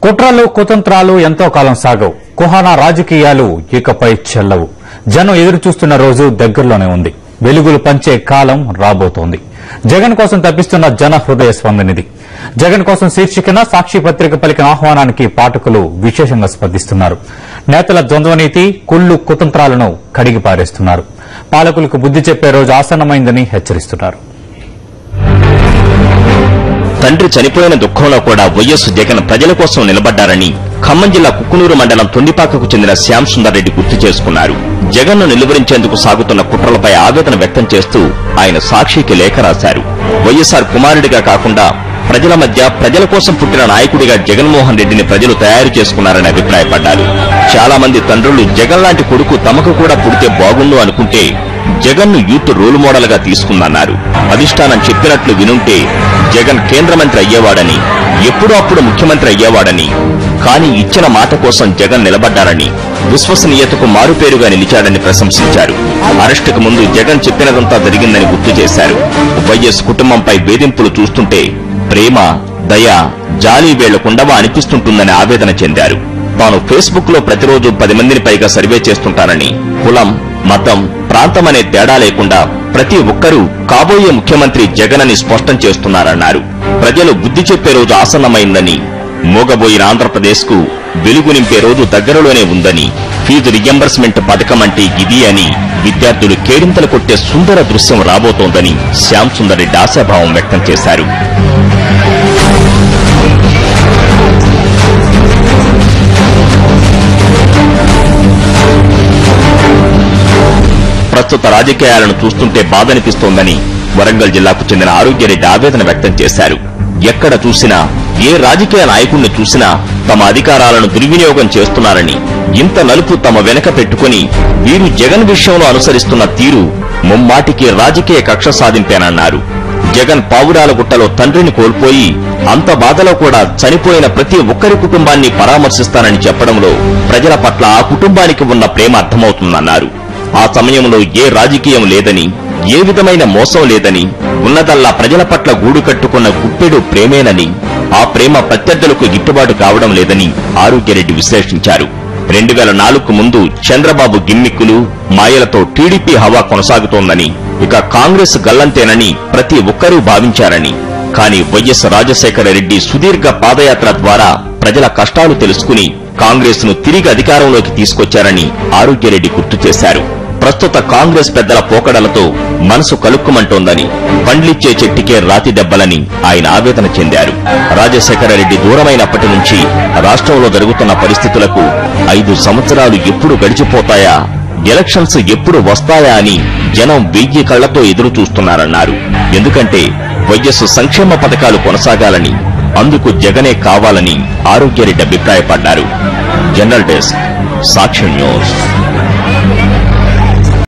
కుట్రలు కుతంత్రాలు ఎంతో కాలం సాగవు. కుహానా రాజకీయాలు ఇకపై చెల్లవు. జనం ఎదురుచూస్తున్న రోజు దగ్గరలోనే ఉంది. వెలుగులు పంచే కాలం రాబోతోంది. జగన్ కోసం తప్పిస్తున్న జన హృదయ స్పందనిది. జగన్ కోసం శీర్షికన సాక్షి పత్రిక పలికిన ఆహ్వానానికి పాఠకులు విశేషంగా స్పందిస్తున్నారు. నేతల ద్వంద్వనీతి, కుళ్లు కుతంత్రాలను కడిగి పారేస్తున్నారు. పాలకులకు బుద్ది చెప్పే రోజు ఆసన్నమైందని హెచ్చరిస్తున్నారు. తండ్రి చనిపోయిన దుఃఖంలో కూడా వైఎస్ జగన్ ప్రజల కోసం నిలబడ్డారని ఖమ్మం జిల్లా కుక్కునూరు మండలం తొండిపాకకు చెందిన శ్యామ్ సుందర్ రెడ్డి గుర్తు చేసుకున్నారు. జగన్ ను నిలువరించేందుకు సాగుతున్న కుట్రలపై ఆవేదన వ్యక్తం చేస్తూ ఆయన సాక్షికి లేఖ రాశారు. వైఎస్ఆర్ కుమారుడిగా కాకుండా ప్రజల మధ్య ప్రజల కోసం పుట్టిన నాయకుడిగా జగన్మోహన్ రెడ్డిని ప్రజలు తయారు చేసుకున్నారని అభిప్రాయపడ్డారు. చాలా మంది తండ్రులు జగన్ లాంటి కొడుకు తమకు కూడా పుడితే బాగుండు అనుకుంటే జగన్ ను యూత్ రోల్ మోడల్ గా తీసుకుందన్నారు. అధిష్టానం చెప్పినట్లు వినుంటే జగన్ కేంద్ర మంత్రి అయ్యేవాడని, ఎప్పుడో అప్పుడు ముఖ్యమంత్రి అయ్యేవాడని, కానీ ఇచ్చిన మాట కోసం జగన్ నిలబడ్డారని, విశ్వసనీయతకు మారుపేరుగా నిలిచాడని ప్రశంసించారు. అరెస్టుకు ముందు జగన్ చెప్పినదంతా జరిగిందని గుర్తు చేశారు. వైఎస్ కుటుంబంపై వేధింపులు చూస్తుంటే ప్రేమ, దయ, జాలి వేళ్లకుండవా అనిపిస్తుంటుందని ఆవేదన చెందారు. తాను ఫేస్బుక్ లో ప్రతిరోజు 10 మందిని పైగా సర్వే చేస్తుంటానని, కులం, మతం, ప్రాంతం అనే తేడా లేకుండా ప్రతి ఒక్కరూ కాబోయే ముఖ్యమంత్రి జగన్ అని స్పష్టం చేస్తున్నారన్నారు. ప్రజలు బుద్ధి చెప్పే రోజు ఆసన్నమైందని, మోగబోయిన ఆంధ్రప్రదేశ్ కు వెలుగు నింపే రోజు దగ్గరలోనే ఉందని, ఫీజు రియంబర్స్మెంట్ పథకం అంటే ఇది అని విద్యార్థులు కేరింతలు కొట్టే సుందర దృశ్యం రాబోతోందని శ్యామ్ సుందర్ రెడ్డి ఆశాభావం వ్యక్తం చేశారు. ప్రస్తుత రాజకీయాలను చూస్తుంటే బాధనిపిస్తోందని వరంగల్ జిల్లాకు చెందిన ఆరోగ్యరెడ్డి ఆవేదన వ్యక్తం చేశారు. ఎక్కడ చూసినా, ఏ రాజకీయ నాయకుణ్ణి చూసినా తమ అధికారాలను దుర్వినియోగం చేస్తున్నారని, ఇంత నలుపు తమ వెనక పెట్టుకుని వీరు జగన్ విషయంలో అనుసరిస్తున్న తీరు ముమ్మాటికి రాజకీయ కక్ష సాధింపేనన్నారు. జగన్ పావురాల గుట్టలో తండ్రిని కోల్పోయి అంత బాధలో కూడా చనిపోయిన ప్రతి ఒక్కరి కుటుంబాన్ని పరామర్శిస్తానని చెప్పడంలో ప్రజల పట్ల ఆ కుటుంబానికి ఉన్న ప్రేమ అర్థమవుతుందన్నారు. ఆ సమయంలో ఏ రాజకీయం లేదని, ఏ విధమైన మోసం లేదని, ఉన్నదల్లా ప్రజల పట్ల గూడు కట్టుకున్న గుప్పెడు ప్రేమేనని, ఆ ప్రేమ ప్రత్యర్థులకు గిట్టుబాటు కావడం లేదని ఆరోగ్యరెడ్డి విశ్లేషించారు. 2004కు ముందు చంద్రబాబు గిమ్మిక్కులు, మాయలతో టీడీపీ హవా కొనసాగుతోందని, ఇక కాంగ్రెస్ గల్లంతేనని ప్రతి ఒక్కరూ భావించారని, కానీ వైఎస్ రాజశేఖర రెడ్డి సుదీర్ఘ పాదయాత్ర ద్వారా ప్రజల కష్టాలు తెలుసుకుని కాంగ్రెస్ ను తిరిగి అధికారంలోకి తీసుకొచ్చారని ఆరోగ్యరెడ్డి గుర్తు చేశారు. ప్రస్తుత కాంగ్రెస్ పెద్దల పోకడలతో మనసు కలుక్కుమంటోందని, పండ్లిచ్చే చెట్టికే రాతి దెబ్బలని ఆయన ఆవేదన చెందారు. రాజశేఖర రెడ్డి దూరమైనప్పటి నుంచి రాష్ట్రంలో జరుగుతున్న పరిస్థితులకు 5 సంవత్సరాలు ఎప్పుడు గడిచిపోతాయా, ఎలక్షన్స్ ఎప్పుడు వస్తాయా అని జనం 1000 కళ్లతో ఎదురు చూస్తున్నారన్నారు. ఎందుకంటే వైఎస్ సంక్షేమ పథకాలు కొనసాగాలని, అందుకు జగనే కావాలని ఆరోగ్యరెడ్డి అభిప్రాయపడ్డారు. జనరల్ డెస్క్, సాక్షి న్యూస్.